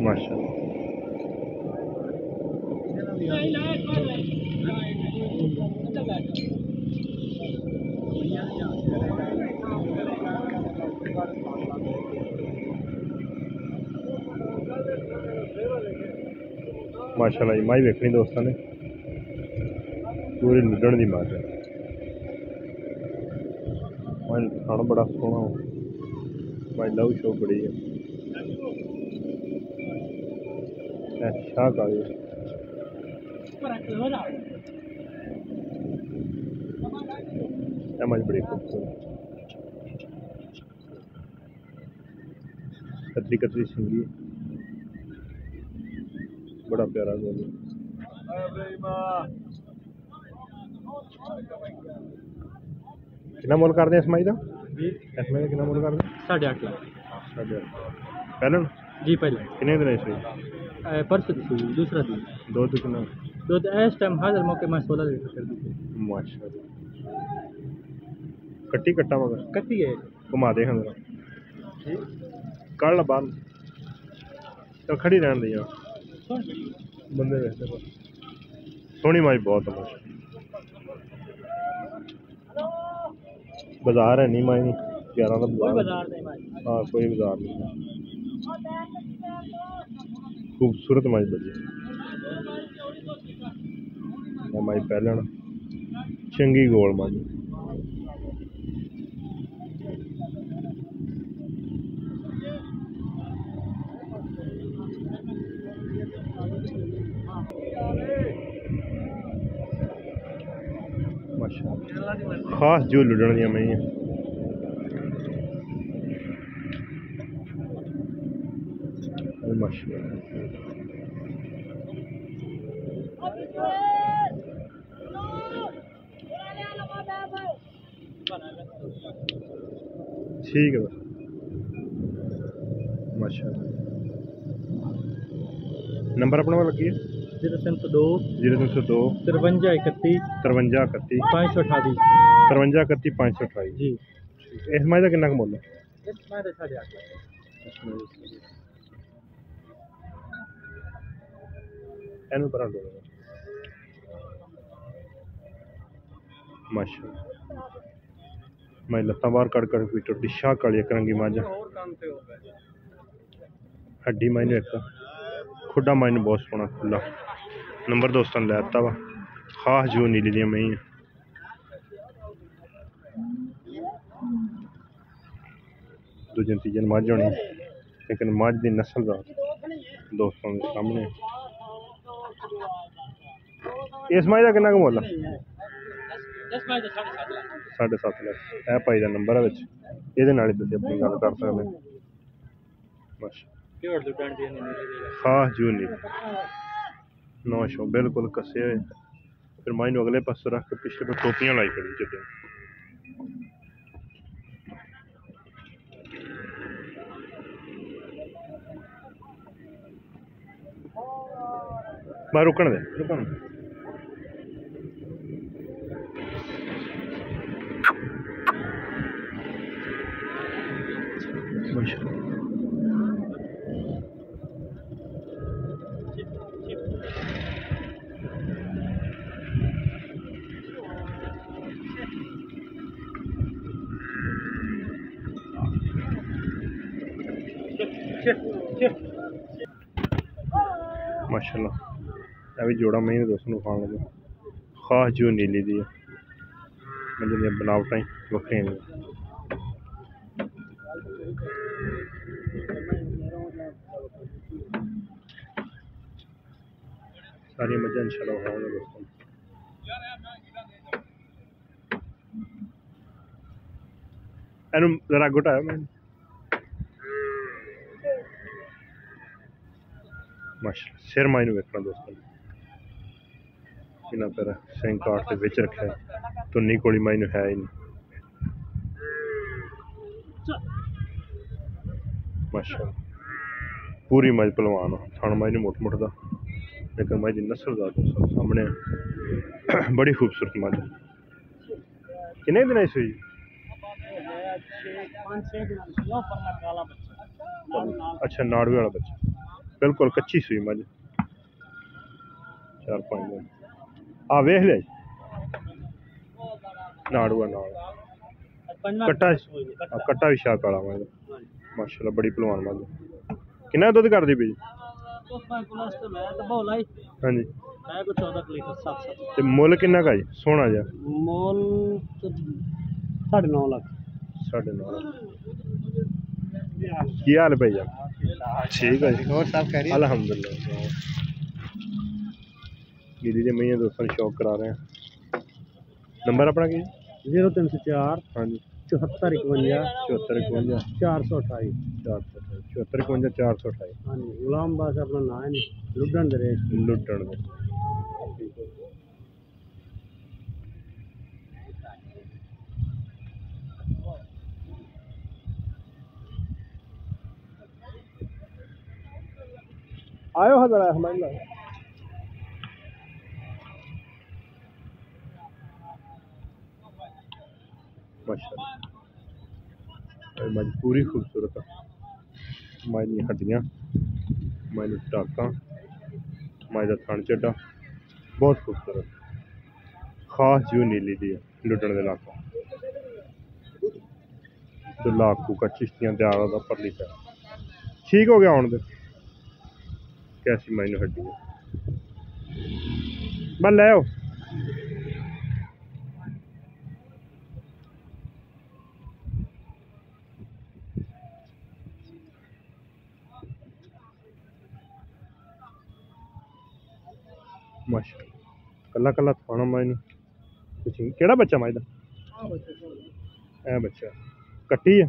माशाल्लाह माशाल्लाह माई वेखनी दोस्तों ने पूरी लुडन की मज है। खाना बड़ा सोहना माई लव शो बड़ी है। शाह काली मज बड़ी खूबसूरत कतरी कतरी सिंगी बड़ा प्यारा गोल। कितना मुल करते इस माई का? इस माई का कितना मुल करते? 8.5 लाख। 8.5 पहले जी पहले कितने दिन से परसों दी दूसरा दिन दूध कितना? दूध इस टाइम हाजिर मौके में 16 लीटर कर दी। माशाल्लाह कट्टी कट्टा मगर कट्टी है घुमा दे हम कल बाहर तो खड़ी रहन दी बंदे वैसे सोहनी माई बहुत है। बाजार है नहीं माई 11 का बाजार हाँ कोई बाजार नहीं खूबसूरत माई बड़ी माई पहले चंगी गोल माई खास जो लुडन दियां मैं माशाल्लाह ठीक है माशाल्लाह। नंबर अपने वाला लगी है 0302 0302 53 31 53 31 528 53 31 528 जी। इस माई का कितना मुल है? इस माई का 8.5 लाख। एनू पर लो माशाल्लाह मैं लत्ता बाहर कड़ कड़ पी टुटी शाह काली एक रंगी मज हड्डी माई एक खुडा माई बहुत सोहना खुला। नंबर दोस्तों ने लैता वा खास जो नीली दियां मैं दूजे तीजे मझ होनी लेकिन मझ की नस्ल का दोस्तों के सामने इस माई का कितना मुल है? 7.5 लाख है भाई का नंबर है ये अपनी गल कर सकते खास जू नहीं 900 बिल्कुल कसे हुए फिर माई अगले पास रख के पिछले पर टोपियां लाई करी चिट्टे मैं रुकन दे माशाल्लाह अभी जोड़ा मैं दोस्तों खाने लगे खास जो नीली दी है मतलब बनावट वक्रिया ने सारी मजा इंशाल्लाह खाओगे दोस्तों। एनू जरा घुटाया मैं माशाल्लाह सिर माई वेखना दोस्तों इन्ना पैरा सिंह काट के विच रखा तुन्नी कोली माई है ही नहीं माशाल्लाह पूरी मज पलवान थन माई मुट मुटदा लेकिन मज की नस्ल का सामने बड़ी खूबसूरत मज किन्ने दिन आई सी 5-6 दिन लो परला काला बच्चा अच्छा नाड़वे वाला बच्चा बिल्कुल कच्ची सूई मज 4-5 दिन आ वेख लिया नाड़ूआ नाल कट्टा कट्टा भी शाह काला मज माशाल्लाह बड़ी पलवान मज कितना दुध कर दी पी हाँ जी ते मुल किन्ना का जी सोना जा मोल 9.5 लाख 9.5 लाख की हाल भैया ठीक है जी और सब कह रही अल्हम्दुलिल्लाह दीदी के मैं दोस्तों शौक करा रहे हैं नंबर अपना की 0304 हाँ जी 74 51 74 428 74 428 हाँ जी गुलाम बास अपना नाम है लुडन दरेश लुटन में आयो है जरा हमारे लिए माशाल्लाह मज पूरी खूबसूरत है माई दी हड्डियां माई दी टाकां माई दा थन चड्डा बहुत खूबसूरत खास जू नीली दी है लुटन दे इलाका तो लाखू का चिश्तियां त्यार होता परली साइड ठीक हो गया आउण दे कैसी माइनू हड्डी है बस ले आओ माशाल्लाह कला कला थाना माइनू कुछ केड़ा बच्चा माई दा ए बच्चा कट्टी है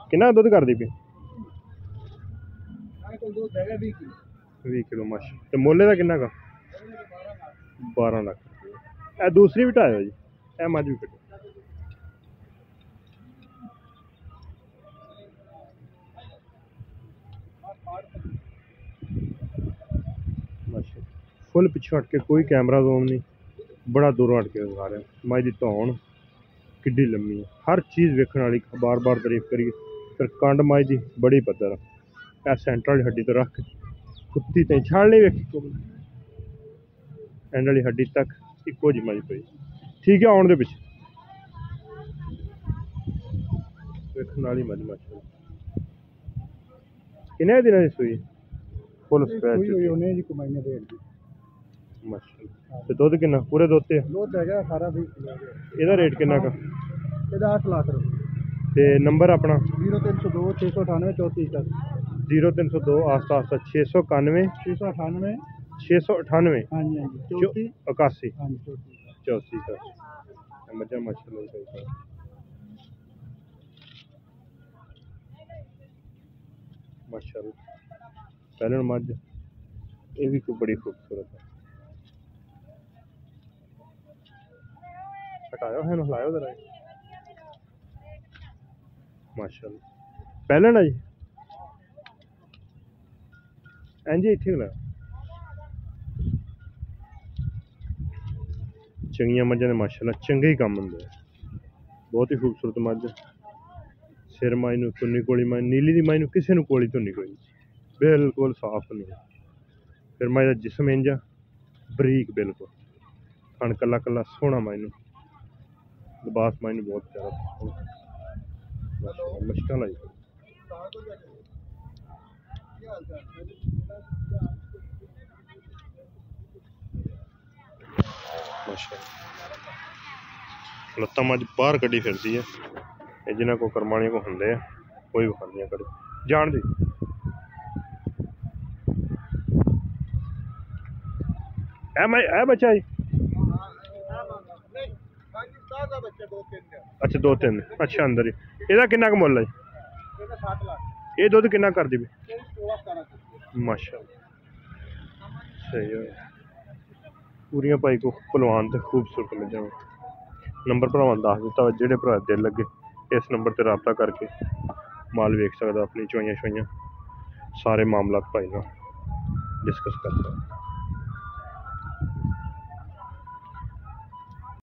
कितना दुध कर दी पी 20 किलो माशा ते मोले का किन्ना का 12 लाख ए दूसरी भी ढायो जी ए मज भी कटो माशा फुल पिछू हट के कोई कैमरा जोन नहीं बड़ा दूरों हट के दिखा रहे माई दी धौन किड्डी लम्मी है हर चीज़ वेखण वाली बार बार तारीफ करिए फिर कंड माई दी बड़ी पद्धर है सेंटर वाली हड्डी तो रख के कुत्ती ते छाल नहीं वेखी एंड वाली हड्डी तक इको जी मज पई ठीक है आउण दे पिछे वेखण वाली मज माशाल्लाह किन्ने दिनां दी सूई फुल स्क्रैच माशाल्लाह ते दुध किन्ना पूरे दोते दूध है 18-20 किलो ਇਹਦਾ ਰੇਟ ਕਿੰਨਾ का ਇਹਦਾ 8 ਲੱਖ ਰੁਪਏ ਤੇ ਨੰਬਰ ਆਪਣਾ 0302 698 34 0302 आस्ता आस्ता 691 698 698 हाँ जी हाँ जी 81 हाँ जी 84 का मजा माशाल्लाह माशाल्लाह पहले मज ये भी कोई बड़ी खूबसूरत है हटायो है हिलायो जरा माशाल्लाह पहले ना जी इंज इत्थे हिलायो चंगियां मझां दे माशाल्लाह चंगे ही काम होंदे बहुत ही खूबसूरत मझ सिर माई नूं तुन्नी कोली माई नीली दी माई नूं किसे नूं कोली तुन्नी कोई बिल्कुल साफ नहीं फिर माई दा जिस्म इंज बरीक बिल्कुल थन कला कला सोहना माई नूं लिबास माई नूं बहुत प्यारा मुश्किल आई लत्तां मज बाहर कड्डी फिरदी है जिन्हां को करमाणियां को हुंदे कोई विखांदियां कर जान दी ए बच्चा जी अच्छा 2-3 अच्छा अंदर ही ਇਹਦਾ ਕਿੰਨਾ ਕੁ ਮੁੱਲ ਹੈ ਇਹ ਦੁੱਧ ਕਿੰਨਾ ਕਰਦੀ ਵੀ ਮਾਸ਼ਾਅੱਲਾ ਸਹੀ ਹੈ पूरियां भाई को पहलवान तो खूबसूरत मिल जाए नंबर भरावां दस दिता जेडे भरा दिल लगे इस नंबर पर रबता करके माल वेख सकता अपनी चोइयां शोइयां सारे मामला भाई ना डिस्कस कर सकता।